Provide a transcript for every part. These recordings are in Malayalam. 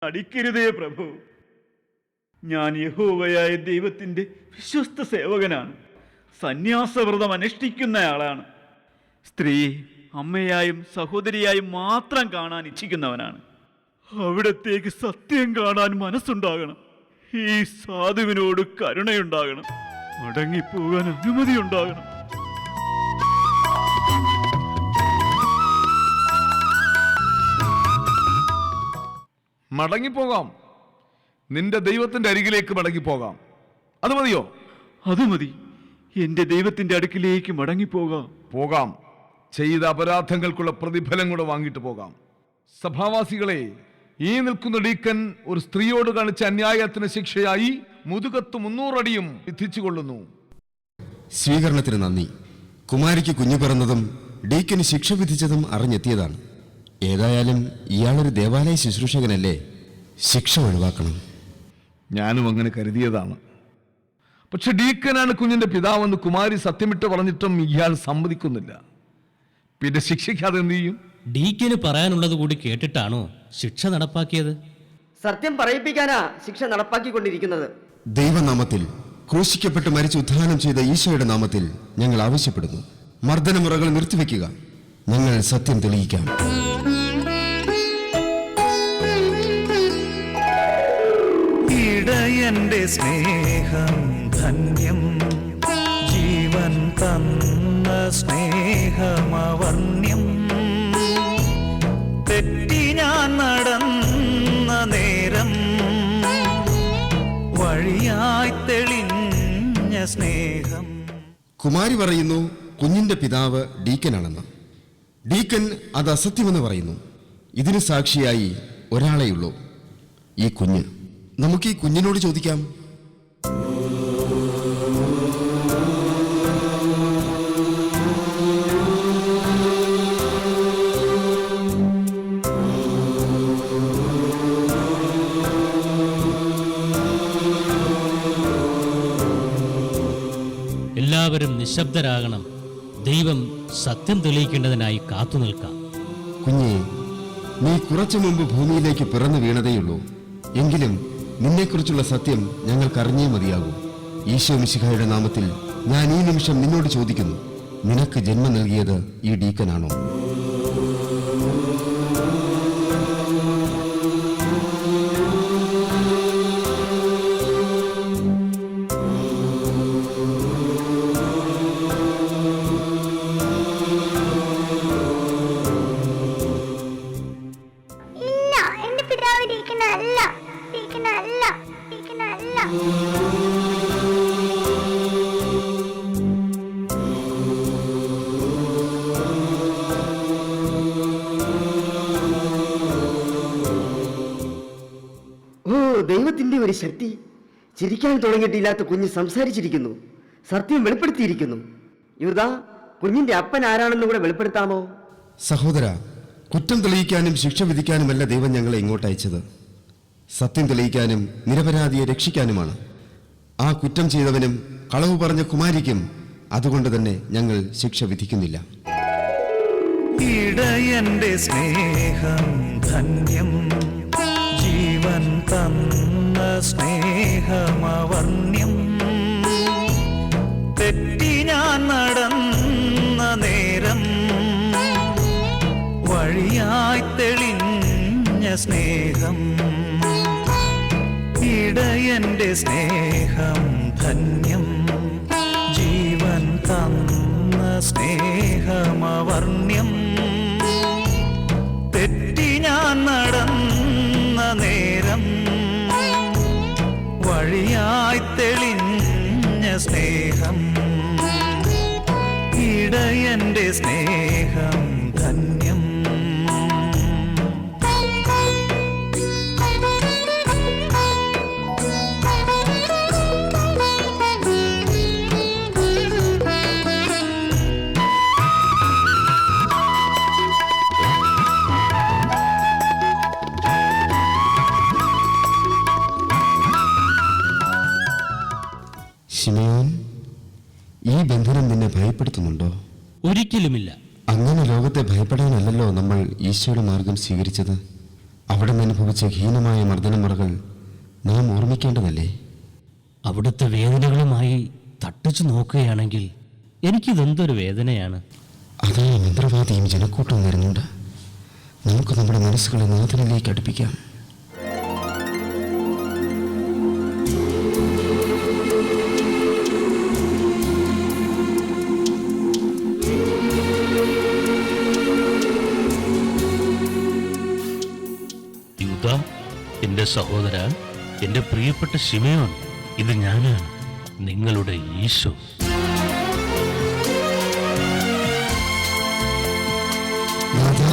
അടിക്കരുതേ പ്രഭു. ഞാൻ യഹോവയായ ദൈവത്തിൻ്റെ വിശ്വസ്ത സേവകനാണ്. സന്യാസവ്രതം അനുഷ്ഠിക്കുന്നയാളാണ്. സ്ത്രീയെ അമ്മയായും സഹോദരിയായും മാത്രം കാണാൻ ഇച്ഛിക്കുന്നവനാണ്. അവിടത്തേക്ക് സത്യം കാണാൻ മനസ്സുണ്ടാകണം. ഈ സാധുവിനോട് കരുണയുണ്ടാകണം. മടങ്ങിപ്പോകാൻ അനുമതിയുണ്ടാകണം. മടങ്ങിപ്പോകാം. നിന്റെ ദൈവത്തിന്റെ അരികിലേക്ക് മടങ്ങിപ്പോകാം. അത് മതിയോ? അത് മതി. എന്റെ ദൈവത്തിന്റെ അടുക്കിലേക്ക് മടങ്ങിപ്പോകാം. പോകാം. ചെയ്ത അപരാധങ്ങൾക്കുള്ള പ്രതിഫലം കൂടെ വാങ്ങിയിട്ട് പോകാം. സഭാവാസികളെ, ഈ നിൽക്കുന്ന ഡീക്കൻ ഒരു സ്ത്രീയോട് കാണിച്ച അന്യായത്തിന് ശിക്ഷയായി മുതുകത്ത് 300 അടിയും വിധിച്ചു കൊള്ളുന്നു. സ്വീകരണത്തിന് നന്ദി. കുമാരിക്ക് കുഞ്ഞു പിറന്നതും ഡീക്കന് ശിക്ഷ വിധിച്ചതും അറിഞ്ഞെത്തിയതാണ്. ഏതായാലും ഇയാളൊരു ദേവാലയ ശുശ്രൂഷകനല്ലേ, ശിക്ഷ ഒഴിവാക്കണം. ഞാനും അങ്ങനെ കരുതിയതാണ്. പക്ഷെ ഡീക്കനാണ് കുഞ്ഞിന്റെ പിതാവെന്ന് കുമാരി സത്യമിട്ട് പറഞ്ഞിട്ടും ഇയാൾ സമ്മതിക്കുന്നില്ല. പിന്നെ ശിക്ഷിക്കാതെ എന്ത് ചെയ്യും? ഡീക്കന് പറയാനുള്ളത് കൂടി കേട്ടിട്ടാണോ ശിക്ഷ നടപ്പാക്കിയത്? സത്യം പറയിപ്പിക്കാനാ ശിക്ഷ നടപ്പാക്കിക്കൊണ്ടിരിക്കുന്നത്. ദൈവനാമത്തിൽ ക്രൂശിക്കപ്പെട്ട് മരിച്ച് ഉദ്ധാനം ചെയ്ത ഈശോയുടെ നാമത്തിൽ ഞങ്ങൾ ആവശ്യപ്പെടുന്നു, മർദ്ദനമുറകൾ നിർത്തിവെക്കുക. ഞങ്ങൾ സത്യം തെളിയിക്കാം. ഇടയന്റെ സ്നേഹം ധന്യം, ജീവൻ തന്ന സ്നേഹമവർണ്യം. തെറ്റി ഞാൻ നടന്ന നേരം വഴിയായി തെളിഞ്ഞ സ്നേഹം. കുമാരി പറയുന്നു കുഞ്ഞിന്റെ പിതാവ് ഡീക്കനാണെന്ന്. ഡീക്കൻ അത് അസത്യമെന്ന് പറയുന്നു. ഇതിന് സാക്ഷിയായി ഒരാളെയുള്ളൂ, ഈ കുഞ്ഞ്. നമുക്ക് ഈ കുഞ്ഞിനോട് ചോദിക്കാം. എല്ലാവരും നിശബ്ദരാകണം. ദൈവം സത്യം തെളിയിക്കേണ്ടതിനായി കാത്തു നിൽക്കാം. കുഞ്ഞെ, നീ കുറച്ചു മുമ്പ് ഭൂമിയിലേക്ക് പിറന്നു വീണതേയുള്ളൂ. എങ്കിലും നിന്നെക്കുറിച്ചുള്ള സത്യം ഞങ്ങൾക്കറിഞ്ഞേ മതിയാകൂ. ഈശോ മിശിഹായുടെ നാമത്തിൽ ഞാൻ ഈ നിമിഷം നിന്നോട് ചോദിക്കുന്നു, നിനക്ക് ജന്മം നൽകിയത് ഈ ഡീക്കനാണോ? ഓ, ദൈവത്തിന്റെ ഒരു ശക്തി! ചിരിക്കാൻ തുടങ്ങിയിട്ടില്ലാത്ത കുഞ്ഞ് സംസാരിച്ചിരിക്കുന്നു. സത്യം വെളിപ്പെടുത്തിയിരിക്കുന്നു. യൂദാ, കുഞ്ഞിന്റെ അപ്പൻ ആരാണെന്ന് കൂടെ വെളിപ്പെടുത്താമോ? സഹോദര, കുറ്റം തെളിയിക്കാനും ശിക്ഷ വിധിക്കാനുമല്ല ദൈവം ഞങ്ങളെ ഇങ്ങോട്ട് അയച്ചത്. സത്യം തെളിയിക്കാനും നിരപരാധിയെ രക്ഷിക്കാനുമാണ്. ആ കുറ്റം ചെയ്തവനും കളവ് പറഞ്ഞ കുമാരിക്കും അതുകൊണ്ട് തന്നെ ഞങ്ങൾ ശിക്ഷ വിധിക്കുന്നില്ല. ഇടയന്റെ സ്നേഹം ധന്യം, ജീവൻ തന്ന സ്നേഹമവർണ്യം. തെറ്റി ഞാൻ നടന്ന നേരം വഴിയായി തെളിഞ്ഞ സ്നേഹം. ഇടയന്റെ സ്നേഹം ധന്യം, ജീവൻ തന്ന സ്നേഹമവർണ്യം. തെറ്റി ഞാൻ നടന്ന നേരം വഴിയായി തെളിഞ്ഞ സ്നേഹം. ഇടയന്റെ സ്നേഹം ധന്യം. ശിമയോൻ, ഈ ബന്ധനം നിന്നെ ഭയപ്പെടുത്തുന്നുണ്ടോ? ഒരിക്കലുമില്ല. അങ്ങനെ ലോകത്തെ ഭയപ്പെടാനല്ലോ നമ്മൾ ഈശോയുടെ മാർഗം സ്വീകരിച്ചത്. അവിടെ നിന്ന് അനുഭവിച്ച ഹീനമായ മർദ്ദനമുറകൾ നാം ഓർമ്മിക്കേണ്ടതല്ലേ? അവിടുത്തെ വേദനകളുമായി തട്ടിച്ചു നോക്കുകയാണെങ്കിൽ എനിക്കിതെന്തൊരു വേദനയാണ്. അതാ മന്ത്രവാദിയും ജനക്കൂട്ടവും വരുന്നുണ്ട്. നമുക്ക് നമ്മുടെ മനസ്സുകളെ നാഥനിലേക്ക് അടുപ്പിക്കാം. യൂദാ, എന്റെ സഹോദര, എന്റെ പ്രിയപ്പെട്ട ശിമയോൻ, ഇത് ഞാനാണ്, നിങ്ങളുടെ ഈശോ. നാഥാ,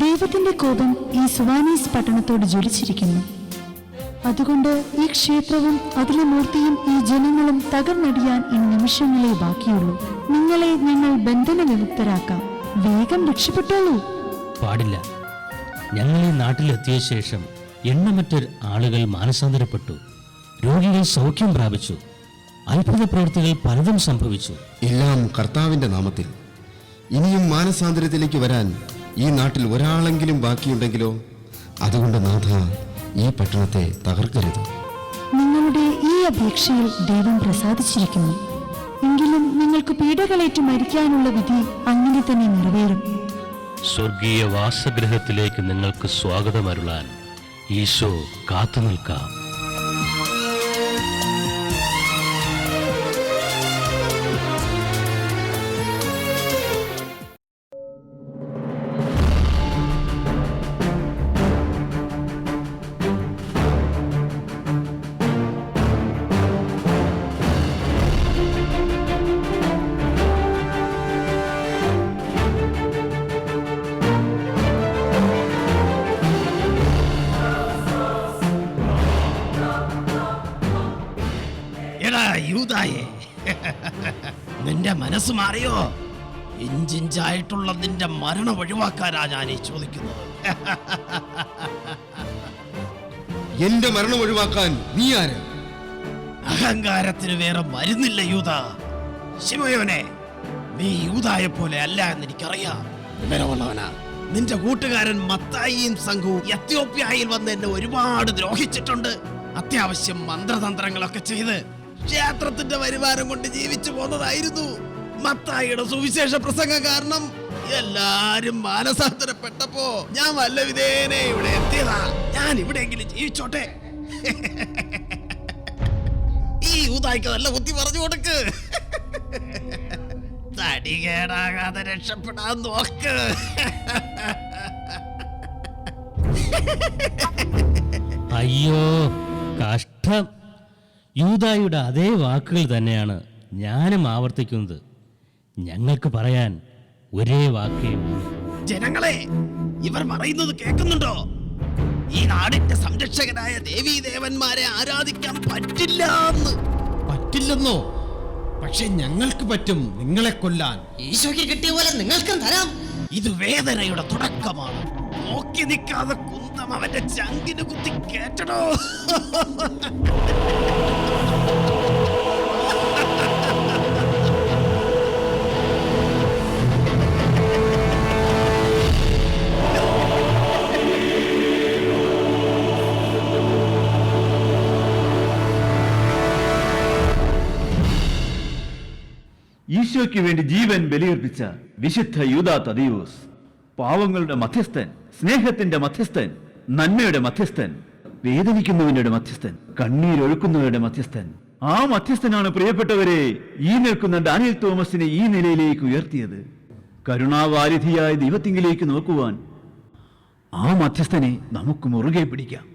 ദൈവത്തിന്റെ കോപം ഈ സുവാനീസ് പട്ടണത്തോട് ജ്വലിച്ചിരിക്കുന്നു. അതുകൊണ്ട് ഈ ക്ഷേത്രവും അതിലെ മൂർത്തിയും ഈ ജനങ്ങളും തകർന്നടിയാൻ ഇനി നിമിഷങ്ങളെ ബാക്കിയുള്ളൂ. നിങ്ങളെ ഞങ്ങൾ ബന്ധന വിമുക്തരാക്കാം. വേഗം രക്ഷപ്പെട്ടോളൂ. പാടില്ല. ഞങ്ങൾ ഈ നാട്ടിലെത്തിയ ശേഷം എണ്ണമറ്റ ആളുകൾ മാനസാന്തരപ്പെട്ടു, രോഗികൾ സൗഖ്യം പ്രാപിച്ചു, അത്ഭുത പ്രവൃത്തികൾ പലതും സംഭവിച്ചു. എല്ലാം കർത്താവിന്റെ നാമത്തിൽ. ഇനിയും മാനസാന്തരത്തിലേക്ക് വരാൻ ഈ നാട്ടിൽ ഒരാളെങ്കിലും ബാക്കിയുണ്ടെങ്കിലോ? അതുകൊണ്ട് നാഥ, ഈ പട്ടണത്തെ തകർക്കരുത്. നിങ്ങളുടെ ഈ അപേക്ഷയിൽ ദൈവം പ്രസാദിച്ചിരിക്കുന്നു. എങ്കിലും നിങ്ങൾക്ക് പീഡകളേറ്റ് മരിക്കാനുള്ള വിധി അങ്ങനെ തന്നെ നിറവേറും. സ്വർഗീയ വാസഗൃഹത്തിലേക്ക് നിങ്ങൾക്ക് സ്വാഗതമരുളാൻ ഈശോ കാത്തു നിൽക്കാം. യൂദായേ, നിന്റെ മനസ്സ് മാറിയോ? ഇഞ്ചിഞ്ചായിട്ടുള്ള നിന്റെ മരണം ഒഴിവാക്കാനാ ഞാൻ ഈ ചോദിക്കുന്നത്. എന്റെ മരണം ഒഴിവാക്കാൻ നീ ആര്? അഹങ്കാരത്തിന് വേറെ മരുന്നില്ല യൂദാ. ശിമയോനെ, നീ യൂദായെ പോലെ അല്ല എന്ന് എനിക്കറിയാം. വിവരമുള്ളവനാ. നിന്റെ കൂട്ടുകാരൻ മത്തായിയും സംഘവും എത്യോപ്യയിൽ വന്ന് എന്നെ ഒരുപാട് ദ്രോഹിച്ചിട്ടുണ്ട്. അത്യാവശ്യം മന്ത്രതന്ത്രങ്ങളൊക്കെ ചെയ്ത് ക്ഷേത്രത്തിന്റെ വരുമാനം കൊണ്ട് ജീവിച്ചു പോന്നതായിരുന്നു. മത്തായിയുടെ സുവിശേഷ പ്രസംഗം കാരണം എല്ലാരും മാനസാന്തരപ്പെട്ടപ്പോ ഞാൻ വല്ല വിധേനെ ഇവിടെ എത്തിയതാ. ഞാൻ ഇവിടെയെങ്കിലും ജീവിച്ചോട്ടെ. ഈ യൂദായ്ക്ക് നല്ല ബുദ്ധി പറഞ്ഞു കൊടുക്ക്. തടി കേടാകാതെ രക്ഷപ്പെടാൻ നോക്ക്. അയ്യോ, കഷ്ടം. യൂദായുടെ അതേ വാക്കുകൾ തന്നെയാണ് ഞാനും ആവർത്തിക്കുന്നത്. ഞങ്ങൾക്ക് പറയാൻ ഒരേ വാക്കേ ഉള്ളൂ. ജനങ്ങളെ, ഇവർ പറയുന്നത് കേൾക്കുന്നുണ്ടോ? ഈ നാടിന്റെ സംരക്ഷകനായ ദേവീദേവന്മാരെ ആരാധിക്കാൻ പറ്റില്ലെന്നോ? പക്ഷെ ഞങ്ങൾക്ക് പറ്റും നിങ്ങളെ കൊല്ലാൻ. ഈശോയ്ക്ക് കിട്ടിയ പോലെ നിങ്ങൾക്കും തരാം. ഇത് വേദനയുടെ തുടക്കമാണ്. നോക്കി നിൽക്കാതെ കുന്തം അവന്റെ ചങ്കിന് കുത്തി കേറ്റടോ. ഈശോയ്ക്ക് വേണ്ടി ജീവൻ ബലിയർപ്പിച്ച വിശുദ്ധ യൂദാ തദെയൂസ്, പാവങ്ങളുടെ മധ്യസ്ഥൻ, സ്നേഹത്തിന്റെ മധ്യസ്ഥൻ, നന്മയുടെ മധ്യസ്ഥൻ, വേദനിക്കുന്നവരുടെ മധ്യസ്ഥൻ, കണ്ണീരൊഴുക്കുന്നവരുടെ മധ്യസ്ഥൻ. ആ മധ്യസ്ഥനാണ് പ്രിയപ്പെട്ടവരെ ഈ നിൽക്കുന്ന ഡാനിയൽ തോമസിനെ ഈ നിലയിലേക്ക് ഉയർത്തിയത്. കരുണാവാരിധിയായ ദൈവത്തിങ്കിലേക്ക് നോക്കുവാൻ ആ മധ്യസ്ഥനെ നമുക്ക് മുറുകെ പിടിക്കാം.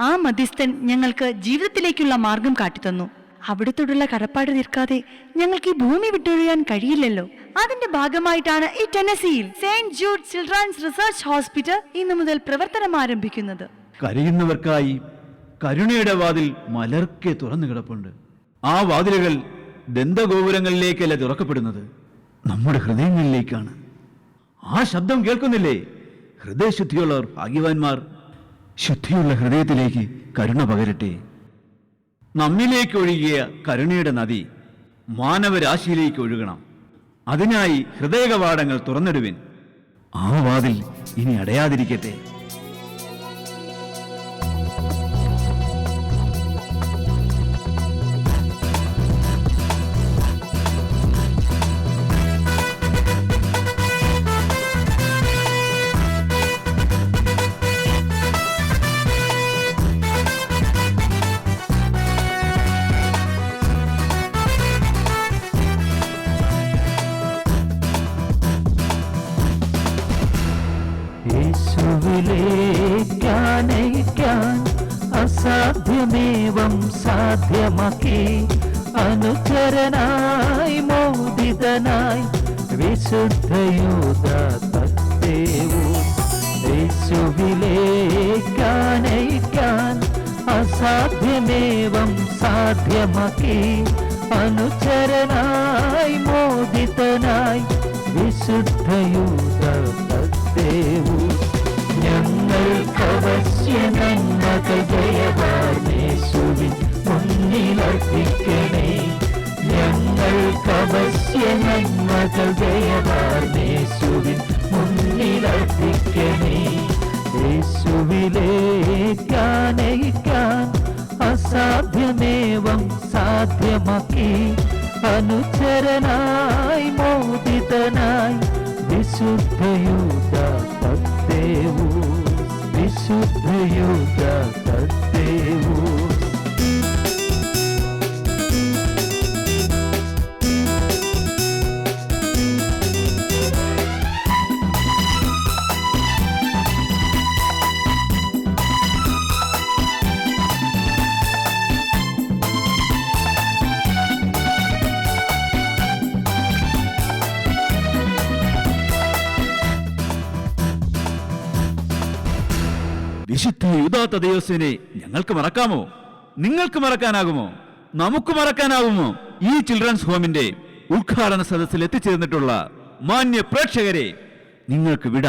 ആ മധ്യസ്ഥൻ ഞങ്ങൾക്ക് ജീവിതത്തിലേക്കുള്ള മാർഗം കാട്ടിത്തന്നു. അവിടത്തോടുള്ള കടപ്പാട് തീർക്കാതെ ഞങ്ങൾക്ക് ഈ ഭൂമി വിട്ടൊഴിയാൻ കഴിയില്ലല്ലോ. അതിന്റെ ഭാഗമായിട്ടാണ് ഈ ടെന്നസിയിൽ Saint Jude Children's Research Hospital ഇന്നു മുതൽ പ്രവർത്തനം ആരംഭിക്കുന്നത്. കരയുന്നവർക്കായി കരുണയുടെ വാതിൽ മലർക്കെ തുറന്നു കിടപ്പുണ്ട്. ആ വാതിലുകൾ ദന്തഗോപുരങ്ങളിലേക്കല്ല തുറക്കപ്പെടുന്നത്, നമ്മുടെ ഹൃദയങ്ങളിലേക്കാണ്. ആ ശബ്ദം കേൾക്കുന്നില്ലേ? ഹൃദയശുദ്ധിയുള്ളവർ ഭാഗ്യവാന്മാർ, ശുദ്ധിയുള്ള ഹൃദയത്തിലേക്ക് കരുണ പകരട്ടെ. നമ്മിലേക്ക് ഒഴുകിയ കരുണയുടെ നദി മാനവരാശിയിലേക്ക് ഒഴുകണം. അതിനായി ഹൃദയകവാടങ്ങൾ തുറന്നിടുവിൻ. ആ വാതിൽ ഇനി അടയാതിരിക്കട്ടെ. യേശുവിലേക്കാനയിക്കാൻ അസാധ്യമേവം സാധ്യമാക്കി അനുചരനായി മോദിതനായി വിശുദ്ധയൂദ തത്തേവൂസ്. യേശുവിലേക്കാനയിക്കാൻ അസാധ്യമേവം സാധ്യമാക്കി അനുചരനായി മോദിതനായി വിശുദ്ധയൂദ തത്തേവൂസ്. ഞങ്ങൾക്കവശ്യ നന്മകൾ ദയവാർന്നേശുവിൻ മുന്നിലർപ്പിക്കണേ. ഞങ്ങൾക്കവശ്യ നന്മകൾ ദയവാർന്നേശുവിൻ മുന്നിലർപ്പിക്കണേ. യേശുവിലേക്കാനയിക്കാൻ അസാധ്യമേവം സാധ്യമാക്കി അനുചരനായി മോദിതനായി വിശുദ്ധയൂദ തത്തേവൂസ്. വിശുദ്ധയൂദ തത്തേവൂസ്. വിശുദ്ധ യൂദാ തദ്ദെയോസിനെ ഞങ്ങൾക്ക് മറക്കാമോ? നിങ്ങൾക്ക് മറക്കാനാകുമോ? നമുക്ക് മറക്കാനാകുമോ? ഈ ചിൽഡ്രൻസ് ഹോമിന്റെ ഉദ്ഘാടന സദസ്സിൽ എത്തിച്ചേർന്നിട്ടുള്ള മാന്യ പ്രേക്ഷകരെ, നിങ്ങൾക്ക് വിട.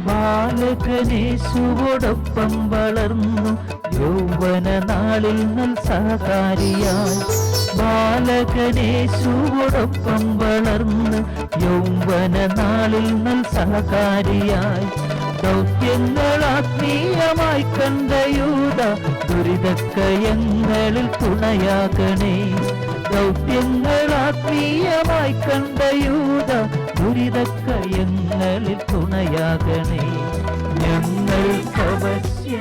ബാലകനേശുവോടൊപ്പം വളർന്നു യൗവന നാളിൽ നൽ സഹകാരിയായി. ബാലകനേശുവോടൊപ്പം വളർന്ന് യൗവന നാളിൽ നൽ സഹകാരിയായി. ദൗത്യങ്ങൾ ആത്മീയമായി കണ്ട യൂദ ദുരിതക്കയങ്ങളിൽ തുണയാകണേ. ദൗത്യങ്ങൾ ആത്മീയമായി കണ്ട യൂദ ദുരിതക്കയങ്ങളിൽ തുണയാകണേ. ഞങ്ങൾക്കവശ്യ